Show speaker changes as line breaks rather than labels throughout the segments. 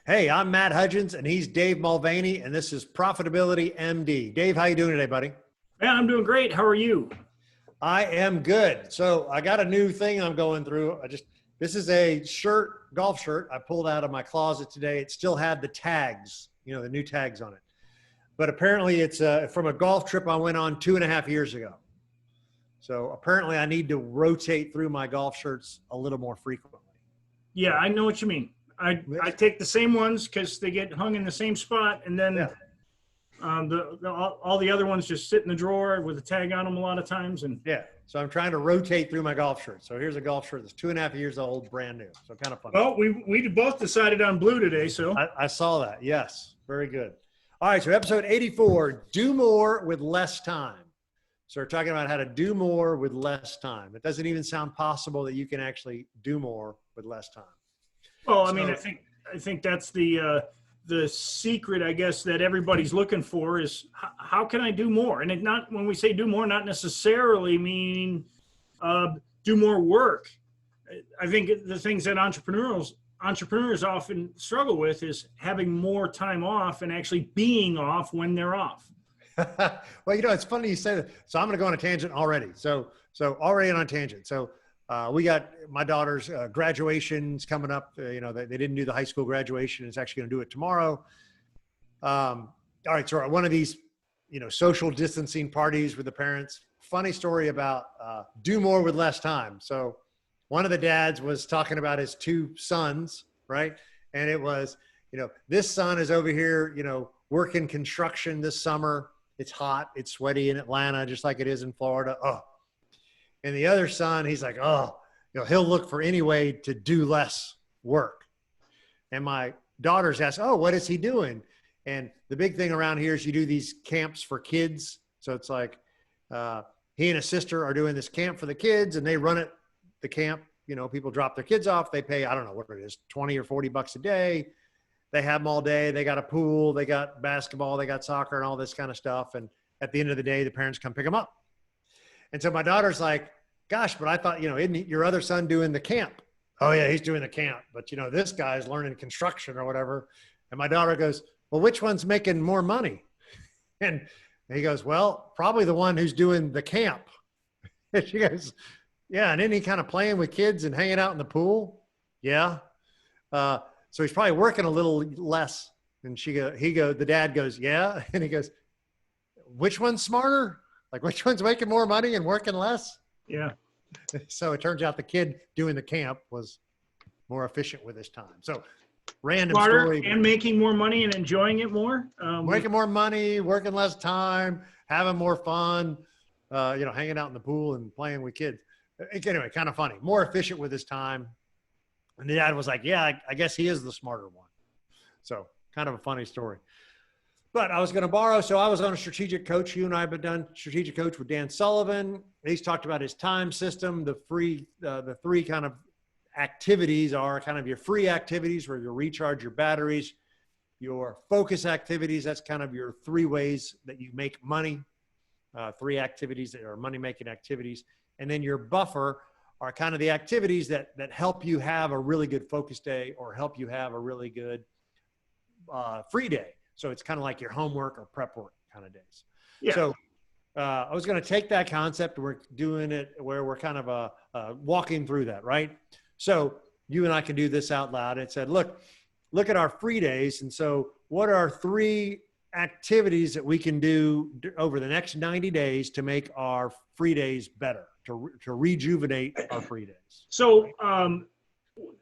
Hey, I'm Matt Hudgins, and he's Dave Mulvaney, and this is Profitability MD. Dave, how you doing today, buddy?
Man, I'm doing great. How are you?
I am good. So I got a new thing I'm going through. This is a shirt, golf shirt I pulled out of my closet today. It still had the tags, the new tags on it. But apparently it's from a golf trip I went on 2.5 years ago. So apparently I need to rotate through my golf shirts a little more frequently.
Yeah, I know what you mean. I take the same ones because they get hung in the same spot, and then all the other ones just sit in the drawer with a tag on them a lot of times. And
yeah, so I'm trying to rotate through my golf shirts. So here's a golf shirt that's 2.5 years old, brand new. So kind of fun.
Well, we both decided on blue today, so
I saw that. Yes, very good. All right, so episode 84, do more with less time. So we're talking about how to do more with less time. It doesn't even sound possible that you can actually do more with less time.
Well, I mean, I think that's the secret, I guess, that everybody's looking for is how can I do more? And when we say do more, not necessarily meaning do more work. I think the things that entrepreneurs often struggle with is having more time off and actually being off when they're off.
Well, it's funny you say that. So I'm going to go on a tangent already. So already on a tangent. So we got my daughter's graduation's coming up. They didn't do the high school graduation. It's actually going to do it tomorrow. All right. So one of these, social distancing parties with the parents, funny story about do more with less time. So one of the dads was talking about his two sons, right? And it was, this son is over here, working construction this summer. It's hot. It's sweaty in Atlanta, just like it is in Florida. Oh, and the other son, he's like, he'll look for any way to do less work. And my daughters ask, what is he doing? And the big thing around here is you do these camps for kids. So it's like he and his sister are doing this camp for the kids, and they run it, the camp. People drop their kids off. They pay, I don't know what it is, 20 or 40 bucks a day. They have them all day. They got a pool. They got basketball. They got soccer and all this kind of stuff. And at the end of the day, the parents come pick them up. And so my daughter's like, gosh, but I thought, isn't your other son doing the camp? Oh yeah, he's doing the camp. But this guy's learning construction or whatever. And my daughter goes, well, which one's making more money? And he goes, well, probably the one who's doing the camp. And she goes, yeah. And then he kind of playing with kids and hanging out in the pool. Yeah. So he's probably working a little less. And the dad goes, yeah. And he goes, which one's smarter? Like which one's making more money and working less?
Yeah.
So it turns out the kid doing the camp was more efficient with his time. So random
Smarter
story.
And making more money and enjoying it more.
Making more money, working less time, having more fun, hanging out in the pool and playing with kids. Anyway, kind of funny, more efficient with his time. And the dad was like, yeah, I guess he is the smarter one. So kind of a funny story. But I was going to borrow. So I was on a strategic coach. You and I have done strategic coach with Dan Sullivan. He's talked about his time system. The three kind of activities are kind of your free activities where you recharge your batteries, your focus activities. That's kind of your 3 ways that you make money, 3 activities that are money-making activities. And then your buffer are kind of the activities that help you have a really good focus day or help you have a really good free day. So it's kind of like your homework or prep work kind of days. Yeah. So I was going to take that concept. We're doing it where we're kind of walking through that, right? So you and I can do this out loud. It said, look at our free days. And so what are 3 activities that we can do over the next 90 days to make our free days better, to rejuvenate our free days?
So,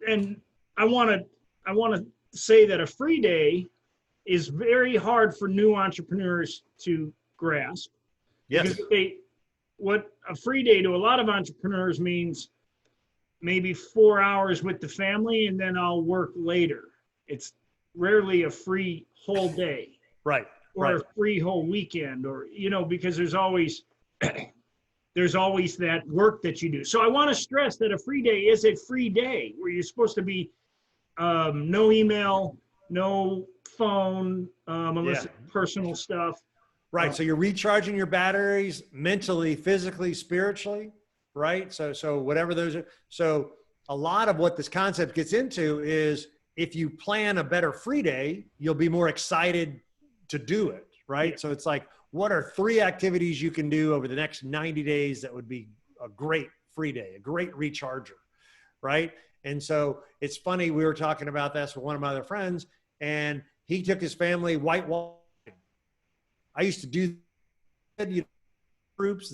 and I want to say that a free day is very hard for new entrepreneurs to grasp.
Yes.
Because what a free day to a lot of entrepreneurs means maybe 4 hours with the family and then I'll work later. It's rarely a free whole day.
Right.
Or a free whole weekend, or, because there's always that work that you do. So I want to stress that a free day is a free day where you're supposed to be no email, no phone, unless it's personal stuff.
Right. So you're recharging your batteries mentally, physically, spiritually, right? So whatever those are. So a lot of what this concept gets into is if you plan a better free day, you'll be more excited to do it, right?
Yeah.
So it's like, what are 3 activities you can do over the next 90 days that would be a great free day, a great recharger, right? And so it's funny, we were talking about this with one of my other friends, and he took his family whitewater. I used to do groups.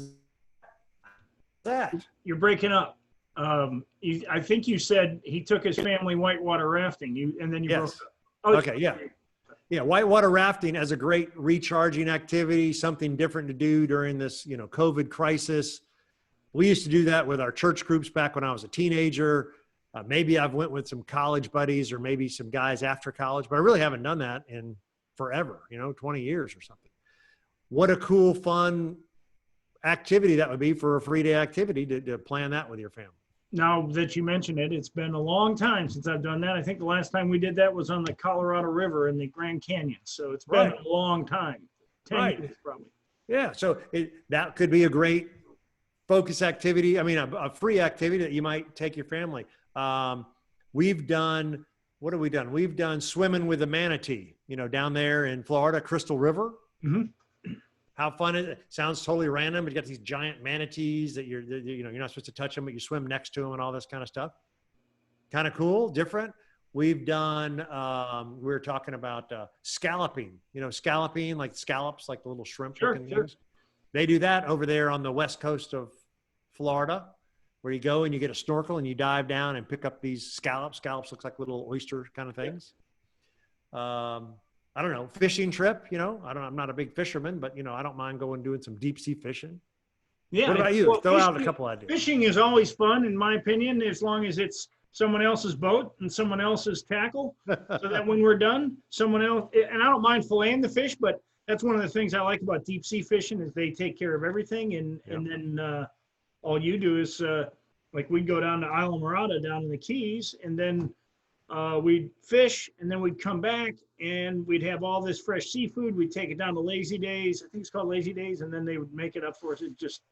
That
You're breaking up. I think you said he took his family whitewater rafting. And then you broke
yes.
up. Oh,
Okay, yeah. Yeah, whitewater rafting as a great recharging activity, something different to do during this, COVID crisis. We used to do that with our church groups back when I was a teenager. Maybe I've went with some college buddies or maybe some guys after college, but I really haven't done that in forever, 20 years or something. What a cool, fun activity that would be for a free day activity to plan that with your family.
Now that you mention it, it's been a long time since I've done that. I think the last time we did that was on the Colorado River in the Grand Canyon. So it's been a long time, 10 years probably.
Yeah, so that could be a great focus activity. I mean, a free activity that you might take your family. We've done, what have we done? We've done swimming with the manatee, down there in Florida, Crystal River.
Mm-hmm.
How fun is it? Sounds totally random, but you got these giant manatees that you're not supposed to touch them, but you swim next to them and all this kind of stuff. Kind of cool, different. We've done, we were talking about scalloping, scalloping, like scallops, like the little shrimp looking things. They do that over there on the west coast of Florida, where you go and you get a snorkel and you dive down and pick up these scallops. Scallops looks like little oyster kind of things. I don't know, fishing trip, I'm not a big fisherman, but I don't mind going doing some deep sea fishing.
Yeah.
What about you?
Well,
throw out a couple ideas.
Fishing is always fun, in my opinion, as long as it's someone else's boat and someone else's tackle, so that when we're done, someone else, and I don't mind filleting the fish, but that's one of the things I like about deep sea fishing is they take care of everything. And then all you do is like we'd go down to Isla Morada down in the Keys, and then we'd fish, and then we'd come back and we'd have all this fresh seafood. We'd take it down to Lazy Days. I think it's called Lazy Days. And then they would make it up for us. It's just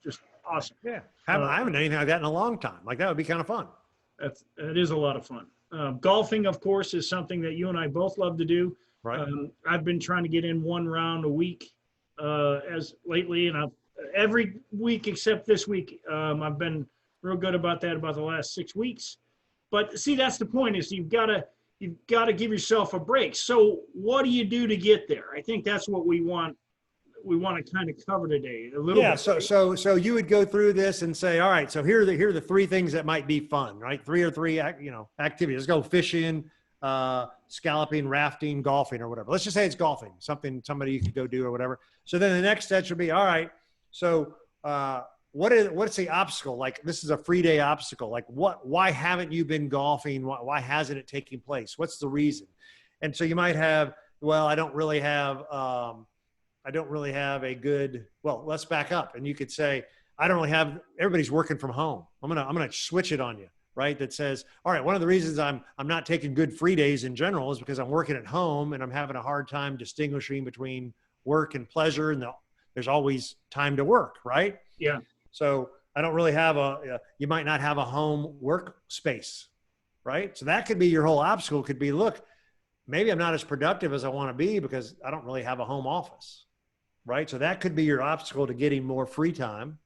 awesome.
Yeah. I haven't done anything like that in a long time. Like that would be kind of fun.
It is a lot of fun. Golfing, of course, is something that you and I both love to do.
Right.
I've been trying to get in 1 round a week as lately, and every week except this week. I've been real good about that about the last 6 weeks. But see, that's the point, is you've got to give yourself a break. So what do you do to get there? I think that's what we want to kind of cover today a little bit.
So you would go through this and say, all right, so here are the 3 things that might be fun, right? 3 activities. Let's go fishing, scalloping, rafting, golfing, or whatever. Let's just say it's golfing, somebody you could go do or whatever. So then the next step should be, all right, so what's the obstacle? Like, this is a free day obstacle. Like, why haven't you been golfing? Why hasn't it taken place? What's the reason? And so you might have, well, I don't really have a good, well, let's back up. And you could say, everybody's working from home. I'm going to switch it on you, right? That says, all right, one of the reasons I'm not taking good free days in general is because I'm working at home and I'm having a hard time distinguishing between work and pleasure. And there's always time to work, right?
Yeah.
So I don't really have you might not have a home work space, right? So that could be your whole obstacle. Could be, look, maybe I'm not as productive as I want to be because I don't really have a home office, right? So that could be your obstacle to getting more free time,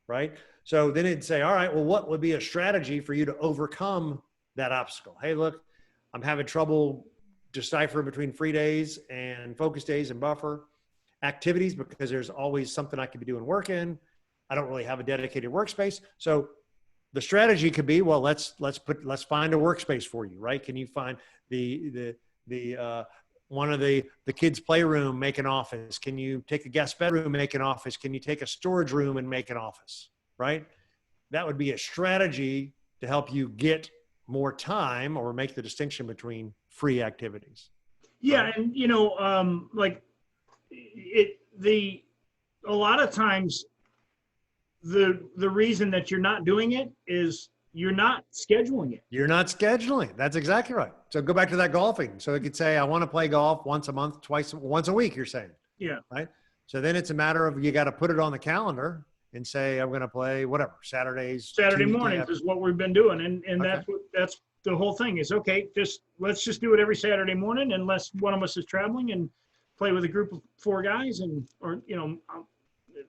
right? So then it'd say, all right, well, what would be a strategy for you to overcome that obstacle? Hey, look, I'm having trouble deciphering between free days and focus days and buffer activities because there's always something I could be doing work in. I don't really have a dedicated workspace. So the strategy could be, well, let's find a workspace for you, right? Can you find the one of the kids' playroom, make an office? Can you take a guest bedroom, make an office? Can you take a storage room and make an office, right? That would be a strategy to help you get more time or make the distinction between free activities.
Yeah. Right? And a lot of times the reason that you're not doing it is you're not scheduling it.
You're not scheduling. That's exactly right. So go back to that golfing. So it could say, I want to play golf once a month, once a week, you're saying.
Yeah.
Right. So then it's a matter of, you got to put it on the calendar and say, I'm going to play whatever, Saturday
mornings is what we've been doing. And okay. the whole thing is, okay, let's just do it every Saturday morning unless one of us is traveling, and play with a group of 4 guys,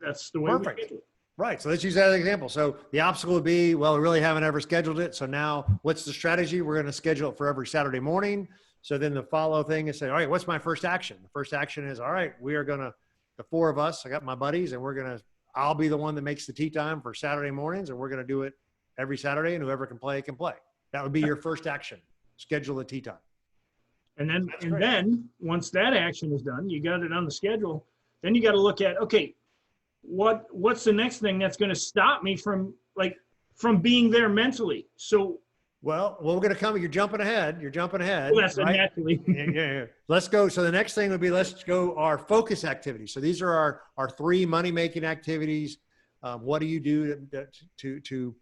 that's the way we schedule it.
Right. So let's use that as an example. So the obstacle would be, well, we really haven't ever scheduled it. So now what's the strategy? We're going to schedule it for every Saturday morning. So then the follow thing is say, all right, what's my first action? The first action is, all right, we are going to, the 4 of us, I got my buddies, and I'll be the one that makes the tee time for Saturday mornings, and we're going to do it every Saturday, and whoever can play can play. That would be your first action. Schedule the tee time.
And then once that action is done, you got it on the schedule, then you got to look at, okay, what's the next thing that's going to stop me from being there mentally? So,
well, we're going to come. You're jumping ahead.
Well, that's
right?
naturally.
Yeah. Let's go. So the next thing would be, let's go our focus activities. So these are our 3 money-making activities. What do you do to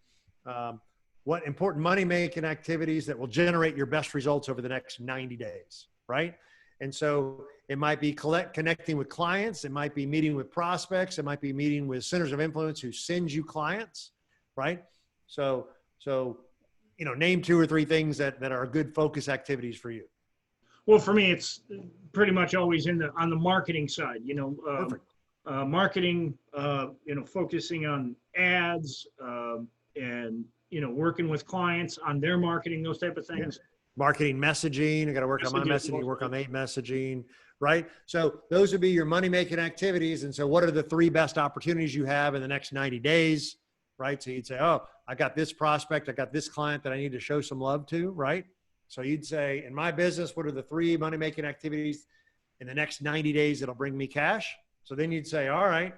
what important money-making activities that will generate your best results over the next 90 days, right? And so it might be connecting with clients. It might be meeting with prospects. It might be meeting with centers of influence who send you clients, right? So name 2 or 3 things that are good focus activities for you.
Well, for me, it's pretty much always on the marketing side,
Perfect.
Marketing, focusing on ads, and, working with clients on their marketing, those type of things.
Yeah. Marketing messaging. I got to work on my messaging, work on the messaging, right? So those would be your money-making activities. And so what are the 3 best opportunities you have in the next 90 days, right? So you'd say, oh, I got this prospect. I got this client that I need to show some love to, right? So you'd say, in my business, what are the 3 money-making activities in the next 90 days that'll bring me cash? So then you'd say, all right,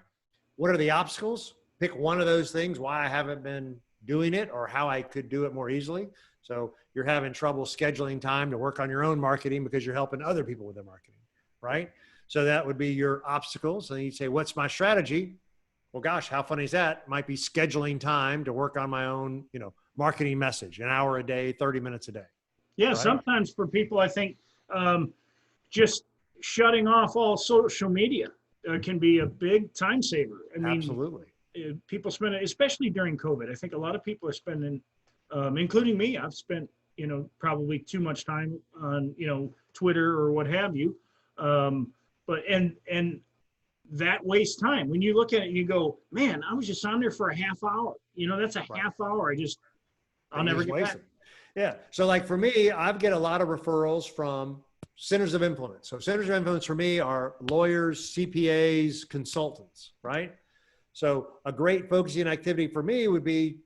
what are the obstacles? Pick one of those things, why I haven't been doing it or how I could do it more easily. So you're having trouble scheduling time to work on your own marketing because you're helping other people with their marketing, right? So that would be your obstacles. And you'd say, what's my strategy? Well, gosh, how funny is that? Might be scheduling time to work on my own, marketing message, an hour a day, 30 minutes a day.
Yeah.
Right?
Sometimes for people, I think just shutting off all social media can be a big time saver. I mean,
absolutely.
People spend it, especially during COVID. I think a lot of people are spending, including me, I've spent, probably too much time on, Twitter or what have you. But that wastes time. When you look at it, you go, man, I was just on there for a half hour. That's a half hour. I'll never get back.
Yeah. So like for me, I get a lot of referrals from centers of influence. So centers of influence for me are lawyers, CPAs, consultants, right? So a great focusing activity for me would be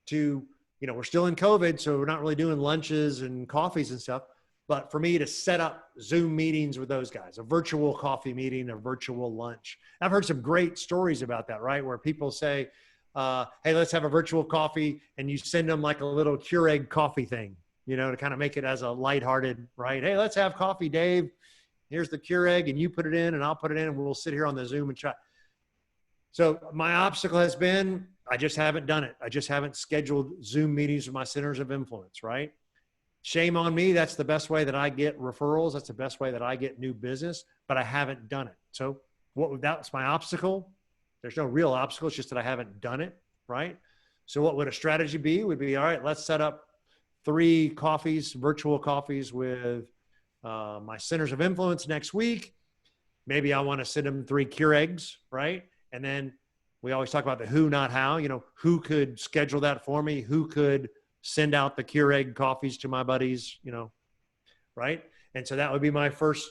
to, we're still in COVID, so we're not really doing lunches and coffees and stuff, but for me to set up Zoom meetings with those guys, a virtual coffee meeting, a virtual lunch. I've heard some great stories about that, right? Where people say, hey, let's have a virtual coffee, and you send them like a little Keurig coffee thing, to kind of make it as a lighthearted, right? Hey, let's have coffee, Dave. Here's the Keurig, and you put it in, and I'll put it in, and we'll sit here on the Zoom and chat. So my obstacle has been, I just haven't done it. I just haven't scheduled Zoom meetings with my centers of influence, right? Shame on me. That's the best way that I get referrals. That's the best way that I get new business, but I haven't done it. So that's my obstacle. There's no real obstacle. It's just that I haven't done it, right? So what would a strategy be? Would be, all right, let's set up 3 coffees, virtual coffees with my centers of influence next week. Maybe I want to send them 3 Keurigs, right? And then we always talk about the who, not how, who could schedule that for me? Who could send out the Keurig coffees to my buddies, right? And so that would be my first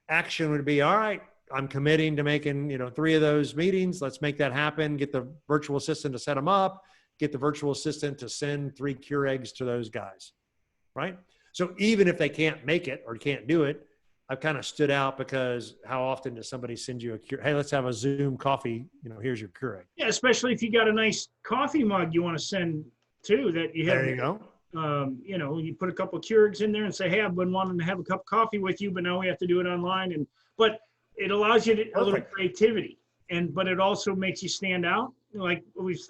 action would be, all right, I'm committing to making, 3 of those meetings. Let's make that happen. Get the virtual assistant to set them up, get the virtual assistant to send 3 Keurigs to those guys, right? So even if they can't make it or can't do it, I've kind of stood out because how often does somebody send you a Keurig? Hey, let's have a Zoom coffee. Here's your Keurig.
Yeah, especially if you got a nice coffee mug you want to send too. That you have.
There you go.
You put a couple of Keurigs in there and say, hey, I've been wanting to have a cup of coffee with you, but now we have to do it online. But it allows you a little creativity, but it also makes you stand out. Like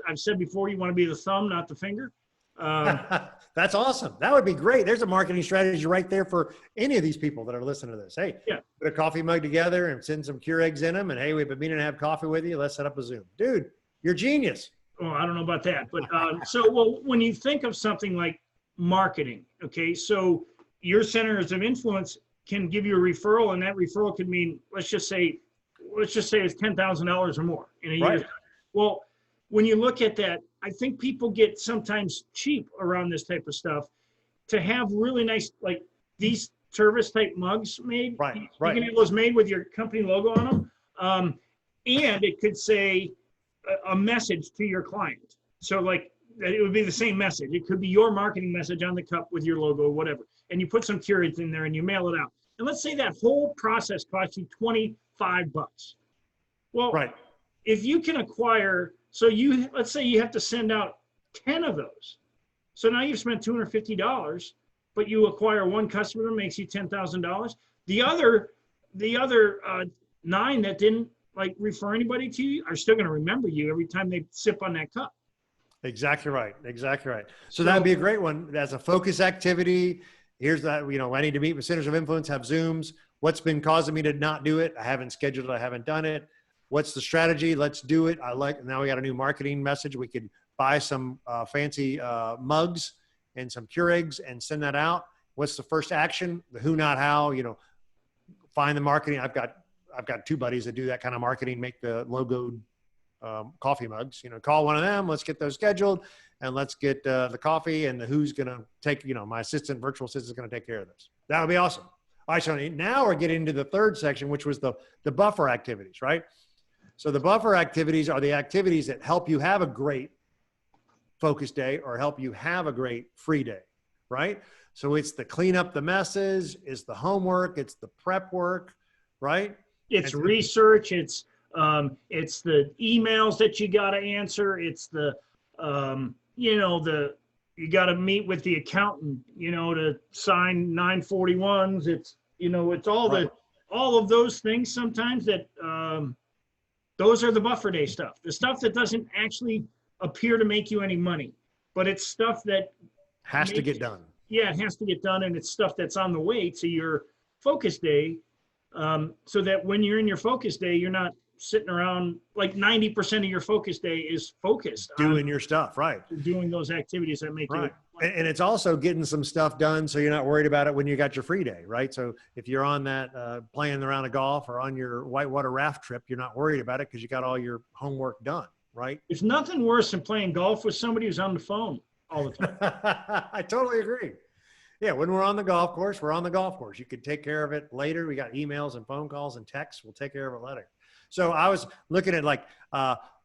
I've said before, you want to be the thumb, not the finger.
That's awesome. That would be great. There's a marketing strategy right there for any of these people that are listening to this. Hey, put a coffee mug together and send some Keurigs in them. And hey, we've been meaning to have coffee with you. Let's set up a Zoom. Dude, you're genius.
Oh, I don't know about that. But when you think of something like marketing. Okay. So your centers of influence can give you a referral, and that referral could mean, let's just say it's $10,000 or more in a year. Well, when you look at that, I think people get sometimes cheap around this type of stuff. To have really nice, like these service type mugs made, you can have those made with your company logo on them. And it could say a message to your client. So like it would be the same message. It could be your marketing message on the cup with your logo or whatever. And you put some curates in there and you mail it out. And let's say that whole process costs you $25. Well, if you can acquire, so let's say you have to send out 10 of those. So now you've spent $250, but you acquire one customer that makes you $10,000. The other 9 that didn't like refer anybody to you are still going to remember you every time they sip on that cup.
Exactly right. Exactly right. So that would be a great one. As a focus activity, here's that, I need to meet with centers of influence, have Zooms. What's been causing me to not do it? I haven't scheduled it. I haven't done it. What's the strategy? Let's do it. Now we got a new marketing message. We could buy some fancy mugs and some Keurigs and send that out. What's the first action? The who, not how, find the marketing. I've got 2 buddies that do that kind of marketing, make the logoed coffee mugs, call one of them, let's get those scheduled, and let's get the coffee, and the who's going to take, my virtual assistant is going to take care of this. That would be awesome. All right, so now we're getting into the third section, which was the buffer activities, right? So the buffer activities are the activities that help you have a great focus day or help you have a great free day, right? So it's the clean up the messes, it's the homework, it's the prep work, right?
It's research, it's the emails that you got to answer. It's the, you got to meet with the accountant, to sign 941s. It's, it's all of those things sometimes that, those are the buffer day stuff, the stuff that doesn't actually appear to make you any money, but it's stuff that
has to get done.
Yeah, it has to get done. And it's stuff that's on the way to your focus day. So that when you're in your focus day, you're not sitting around, like 90% of your focus day is focused
doing your stuff, right?
Doing those activities that make you.
And it's also getting some stuff done so you're not worried about it when you got your free day, right? So if you're on that playing the round of golf or on your whitewater raft trip, you're not worried about it because you got all your homework done, right?
There's nothing worse than playing golf with somebody who's on the phone all the time.
I totally agree. Yeah, when we're on the golf course, we're on the golf course. You could take care of it later. We got emails and phone calls and texts. We'll take care of it later. So I was looking at like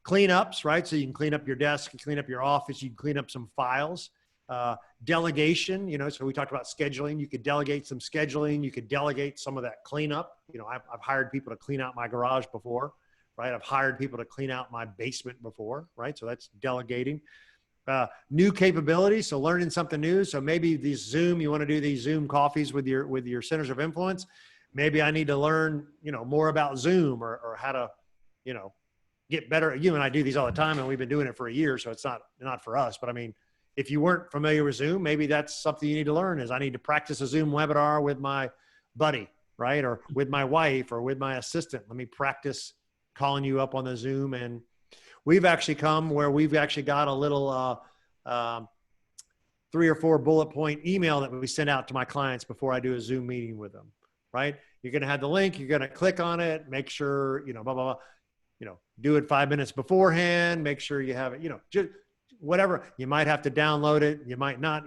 cleanups, right? So you can clean up your desk, you can clean up your office, you can clean up some files. Delegation, so we talked about scheduling. You could delegate some scheduling. You could delegate some of that cleanup. I've hired people to clean out my garage before, right? I've hired people to clean out my basement before, right? So that's delegating. New capabilities, so learning something new. So maybe these Zoom, you want to do these Zoom coffees with your centers of influence. Maybe I need to learn, more about Zoom or how to, get better. You and I do these all the time, and we've been doing it for a year, so it's not for us. But I mean, if you weren't familiar with Zoom, maybe that's something you need to learn is I need to practice a Zoom webinar with my buddy, right? Or with my wife or with my assistant. Let me practice calling you up on the Zoom. And we've actually come where we've actually got a little 3 or 4 bullet point email that we send out to my clients before I do a Zoom meeting with them, right? You're going to have the link. You're going to click on it, make sure, blah, blah, blah, do it 5 minutes beforehand, make sure you have it, just whatever. You might have to download it. You might not,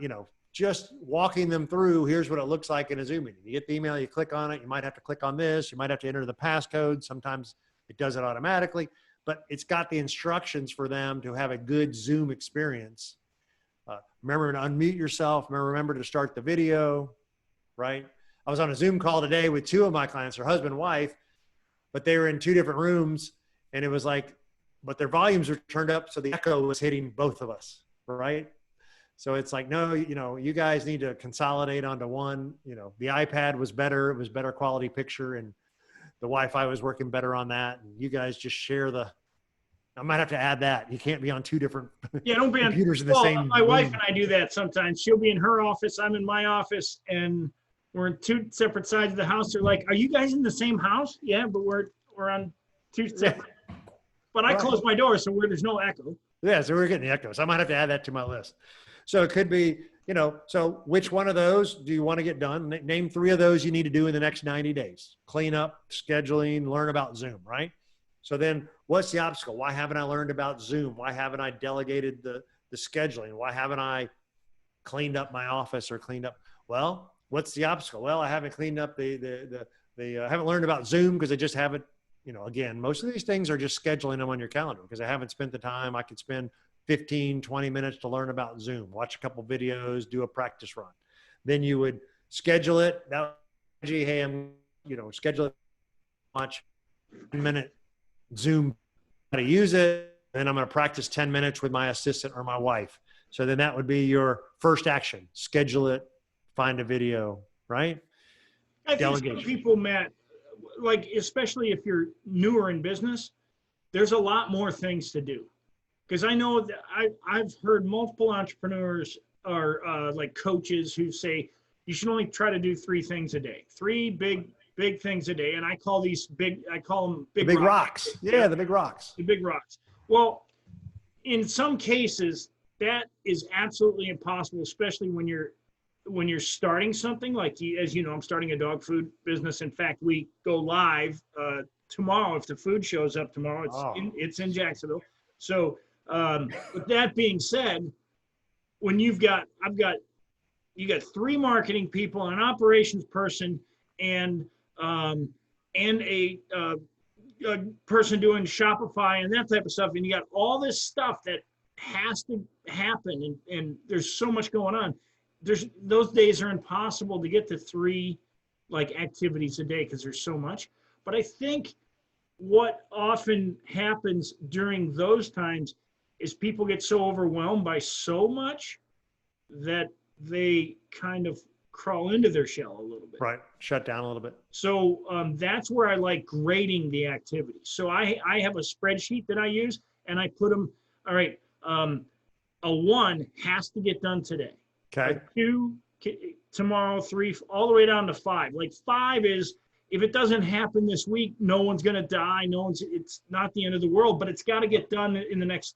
just walking them through, here's what it looks like in a Zoom meeting. You get the email, you click on it. You might have to click on this. You might have to enter the passcode. Sometimes it does it automatically, but it's got the instructions for them to have a good Zoom experience. Remember to unmute yourself. Remember to start the video, right? I was on a Zoom call today with 2 of my clients, their husband and wife, but they were in 2 different rooms, and it was like, but their volumes were turned up, so the echo was hitting both of us, right? So it's like, no, you guys need to consolidate onto one. The iPad was better. It was better quality picture, and the Wi-Fi was working better on that. And you guys just share I might have to add that. You can't be on 2 different
don't be
computers in the same
My
room.
wife and I do that sometimes. She'll be in her office. I'm in my office, and we're in 2 separate sides of the house. They're like, are you guys in the same house? Yeah, but we're on 2 separate. But I close my door, so there's no echo.
Yeah, so we're getting the echoes. I might have to add that to my list. So it could be, so which one of those do you want to get done? Name 3 of those you need to do in the next 90 days. Clean up, scheduling, learn about Zoom, right? So then what's the obstacle? Why haven't I learned about Zoom? Why haven't I delegated the scheduling? Why haven't I cleaned up my office or cleaned up? Well, what's the obstacle? Well, I haven't cleaned up I haven't learned about Zoom because I just haven't, again, most of these things are just scheduling them on your calendar because I haven't spent the time. I could spend 15, 20 minutes to learn about Zoom, watch a couple videos, do a practice run. Then you would schedule it. Hey, I'm, schedule it, watch 10-minute Zoom, how to use it. And I'm going to practice 10 minutes with my assistant or my wife. So then that would be your first action. Schedule it, find a video, right?
I think some people, Matt, like, especially if you're newer in business, there's a lot more things to do. Because I know that I've heard multiple entrepreneurs or like coaches who say you should only try to do 3 things a day, 3 big things a day. And I call them big
rocks. Yeah, the big rocks.
The big rocks. Well, in some cases, that is absolutely impossible, especially when you're starting something like, as you know, I'm starting a dog food business. In fact, we go live tomorrow. If the food shows up tomorrow, it's in Jacksonville. So with that being said, when you got 3 marketing people, an operations person, and a person doing Shopify and that type of stuff, and you got all this stuff that has to happen, and there's so much going on. Those days are impossible to get to 3 like activities a day because there's so much. But I think what often happens during those times is people get so overwhelmed by so much that they kind of crawl into their shell a little bit.
Right. Shut down a little bit.
So that's where I like grading the activities. So I have a spreadsheet that I use, and I put them, all right, a 1 has to get done today.
Okay.
A 2 tomorrow, 3, all the way down to 5. Like 5 is, if it doesn't happen this week, no one's going to die. It's not the end of the world, but it's got to get done in the next,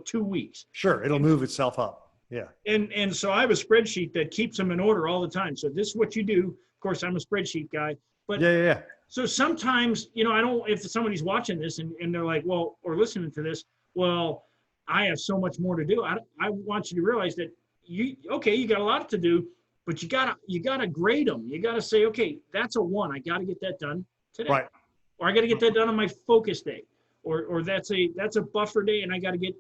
2 weeks.
Sure. It'll move itself up. Yeah.
And so I have a spreadsheet that keeps them in order all the time. So this is what you do. Of course, I'm a spreadsheet guy, but
yeah.
So sometimes, if somebody's watching this and they're like, well, or listening to this, well, I have so much more to do. I want you to realize that you got a lot to do, but you gotta grade them. You gotta say, okay, that's a 1. I got to get that done today.
Right.
Or I got to get that done on my focus day, or that's a buffer day, and I got to get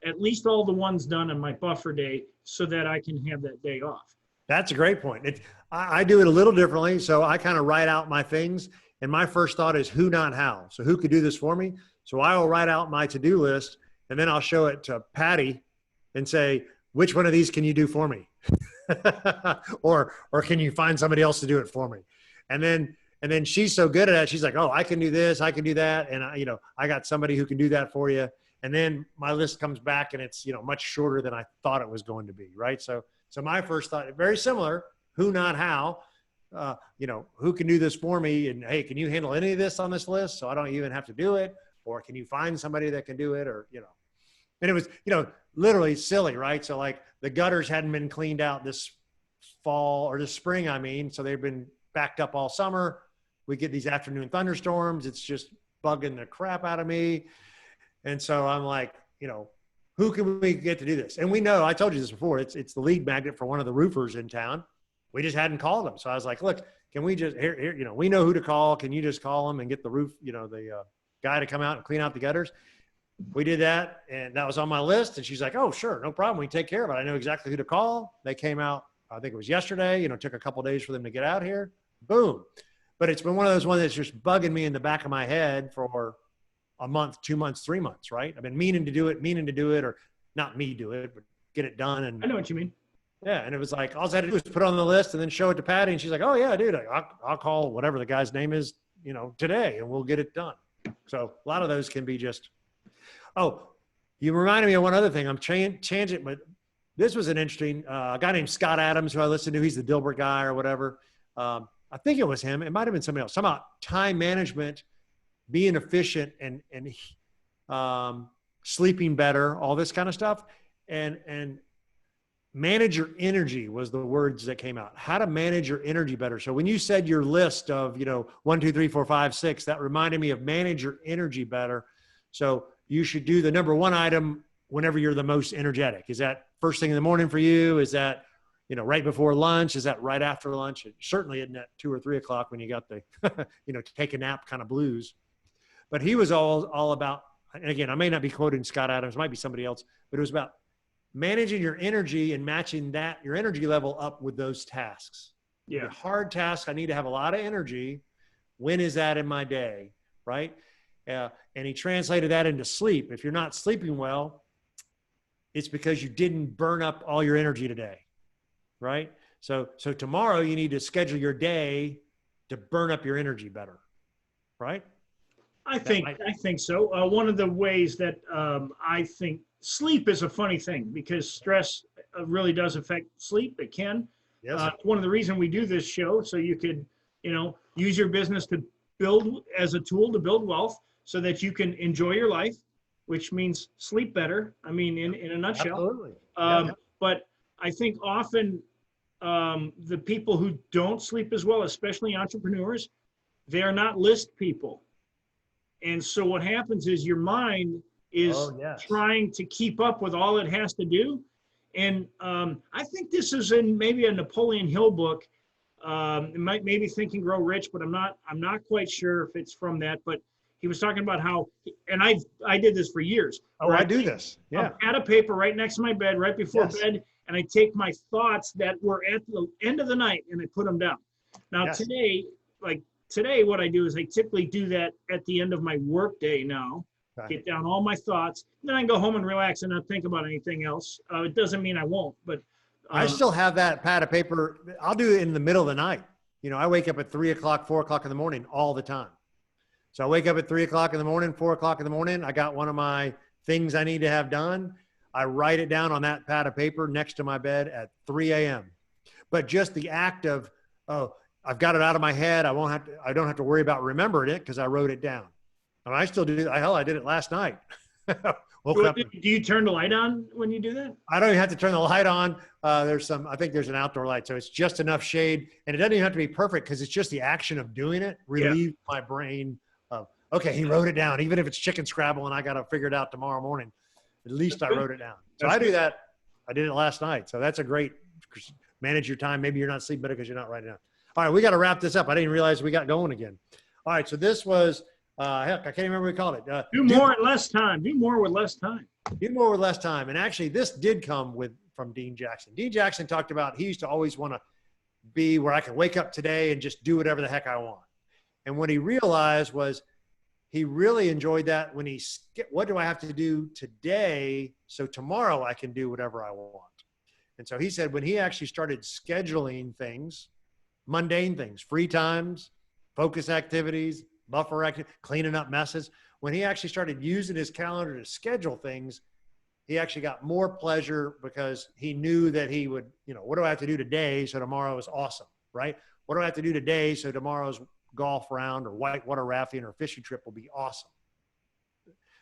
at least all the ones done on my buffer day so that I can have that day off.
That's a great point. I do it a little differently. So I kind of write out my things, and my first thought is who, not how. So who could do this for me? So I will write out my to-do list, and then I'll show it to Patty and say, which one of these can you do for me? or can you find somebody else to do it for me? And then she's so good at it. She's like, oh, I can do this. I can do that. And I got somebody who can do that for you. And then my list comes back and it's, much shorter than I thought it was going to be. Right. So my first thought, very similar, who, not how, who can do this for me? And hey, can you handle any of this on this list? So I don't even have to do it. Or can you find somebody that can do it? Or, and it was, literally silly, right? So like the gutters hadn't been cleaned out this fall or this spring. So they've been backed up all summer. We get these afternoon thunderstorms. It's just bugging the crap out of me. And so I'm like, who can we get to do this? And we know, I told you this before, it's the lead magnet for one of the roofers in town. We just hadn't called them. So I was like, look, can we just here, we know who to call. Can you just call them and get the roof, the guy to come out and clean out the gutters? We did that, and that was on my list. And she's like, oh, sure, no problem. We can take care of it. I know exactly who to call. They came out, I think it was yesterday, took a couple of days for them to get out here. Boom. But it's been one of those ones that's just bugging me in the back of my head for a month, 2 months, 3 months, right? I've been meaning to do it, or not me do it, but get it done. And
I know what you mean.
Yeah. And it was like, all I had to do was put it on the list and then show it to Patty. And she's like, oh yeah, dude, I'll call whatever the guy's name is, today, and we'll get it done. So a lot of those can be just, oh, you reminded me of one other thing. I'm tangent, but this was an interesting, a guy named Scott Adams, who I listened to. He's the Dilbert guy or whatever. I think it was him. It might've been somebody else. Talking about time management, being efficient and sleeping better, all this kind of stuff. And manage your energy was the words that came out. How to manage your energy better. So when you said your list of, 1, 2, 3, 4, 5, 6, that reminded me of manage your energy better. So you should do the number one item whenever you're the most energetic. Is that first thing in the morning for you? Is that, right before lunch? Is that right after lunch? It certainly isn't at 2 or 3 o'clock when you got the, take a nap kind of blues. But he was all about, and again, I may not be quoting Scott Adams, might be somebody else, but it was about managing your energy and matching your energy level up with those tasks.
Yeah.
The hard task, I need to have a lot of energy. When is that in my day? Right. And he translated that into sleep. If you're not sleeping well, it's because you didn't burn up all your energy today. Right. So tomorrow you need to schedule your day to burn up your energy better. Right.
I think so. One of the ways that I think sleep is a funny thing because stress really does affect sleep. It can.
Yes.
One of the reasons we do this show, so you could, use your business to build as a tool to build wealth so that you can enjoy your life, which means sleep better. I mean, in a nutshell.
Absolutely.
But I think often the people who don't sleep as well, especially entrepreneurs, they are not list people. And so what happens is your mind is trying to keep up with all it has to do. And I think this is in maybe a Napoleon Hill book. It might maybe Think and Grow Rich, but I'm not quite sure if it's from that. But he was talking about how, and I did this for years.
Oh, I do this. Yeah.
I had a paper right next to my bed, right before bed, and I take my thoughts that were at the end of the night and I put them down. Now today, what I do is I typically do that at the end of my work day now, get down all my thoughts, then I can go home and relax and not think about anything else. It doesn't mean I won't, but.
I still have that pad of paper. I'll do it in the middle of the night. I wake up at 3 o'clock, 4 o'clock in the morning all the time. So I wake up at 3 o'clock in the morning, 4 o'clock in the morning. I got one of my things I need to have done. I write it down on that pad of paper next to my bed at 3 a.m. But just the act of, I've got it out of my head. I don't have to worry about remembering it because I wrote it down. And I still do that. Hell, I did it last night.
Do you turn the light on when you do that?
I don't even have to turn the light on. I think there's an outdoor light. So it's just enough shade. And it doesn't even have to be perfect because it's just the action of doing it relieves my brain of, okay, he wrote it down. Even if it's chicken scrabble and I got to figure it out tomorrow morning, at least I wrote it down. So I do that. I did it last night. So that's a great manage your time. Maybe you're not sleeping better because you're not writing it down. All right, we got to wrap this up. I didn't realize we got going again. All right, so this was, heck, I can't even remember what we called it.
Do more with less time. Do more with less time.
Do more with less time. And actually, this did come from Dean Jackson. Dean Jackson talked about he used to always want to be where I can wake up today and just do whatever the heck I want. And what he realized was he really enjoyed that when what do I have to do today so tomorrow I can do whatever I want. And so he said when he actually started scheduling things, mundane things, free times, focus activities, buffer activities, cleaning up messes. When he actually started using his calendar to schedule things, he actually got more pleasure because he knew that he would, what do I have to do today so tomorrow is awesome, right? What do I have to do today so tomorrow's golf round or whitewater rafting or fishing trip will be awesome?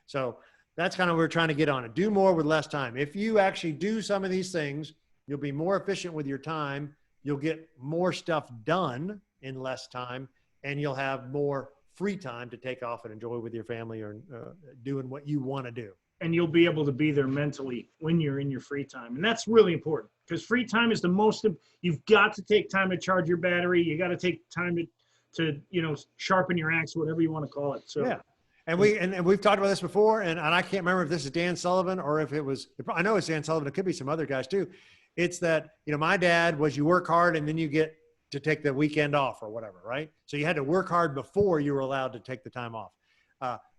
So that's kind of what we're trying to get on it. Do more with less time. If you actually do some of these things, you'll be more efficient with your time. You'll get more stuff done in less time, and you'll have more free time to take off and enjoy with your family or doing what you want to do.
And you'll be able to be there mentally when you're in your free time. And that's really important because free time is the most, you've got to take time to charge your battery. You got to take time to sharpen your axe, whatever you want to call it. So,
yeah. And we've talked about this before, and I can't remember if this is Dan Sullivan or if it was, I know it's Dan Sullivan. It could be some other guys too. It's that, my dad was you work hard and then you get to take the weekend off or whatever, right? So you had to work hard before you were allowed to take the time off.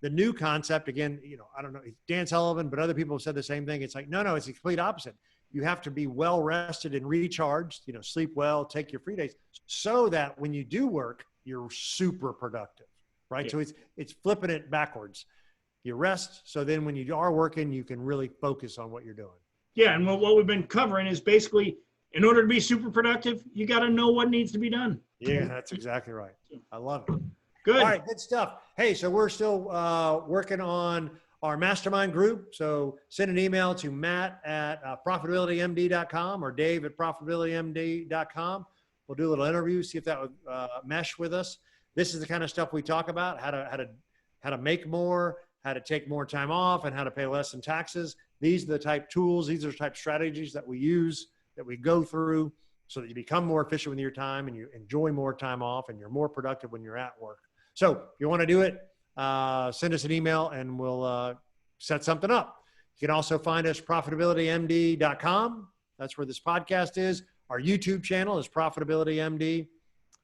The new concept, again, I don't know, Dan Sullivan, but other people have said the same thing. It's like, no, it's the complete opposite. You have to be well rested and recharged, sleep well, take your free days so that when you do work, you're super productive, right? Yeah. So it's flipping it backwards. You rest. So then when you are working, you can really focus on what you're doing.
Yeah. And what we've been covering is basically, in order to be super productive, you got to know what needs to be done.
Yeah, that's exactly right. I love it.
Good.
All right, good stuff. Hey, so we're still working on our mastermind group. So send an email to Matt at profitabilitymd.com or Dave at profitabilitymd.com. We'll do a little interview, see if that would mesh with us. This is the kind of stuff we talk about: how to make more, how to take more time off, and how to pay less in taxes. These are the type tools, these are the type strategies that we use, that we go through, so that you become more efficient with your time and you enjoy more time off and you're more productive when you're at work. So if you want to do it, send us an email and we'll set something up. You can also find us profitabilitymd.com. That's where this podcast is. Our YouTube channel is Profitability MD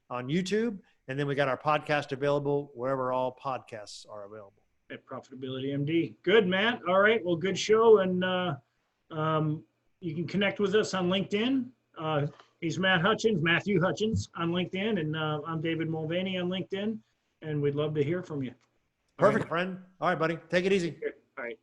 on YouTube. And then we got our podcast available wherever all podcasts are available.
At Profitability MD. Good, Matt. All right. Well, good show. And you can connect with us on LinkedIn. He's Matthew Hudgins on LinkedIn. And I'm David Mulvaney on LinkedIn. And we'd love to hear from you.
Perfect, friend. All right, buddy. Take it easy.
All right.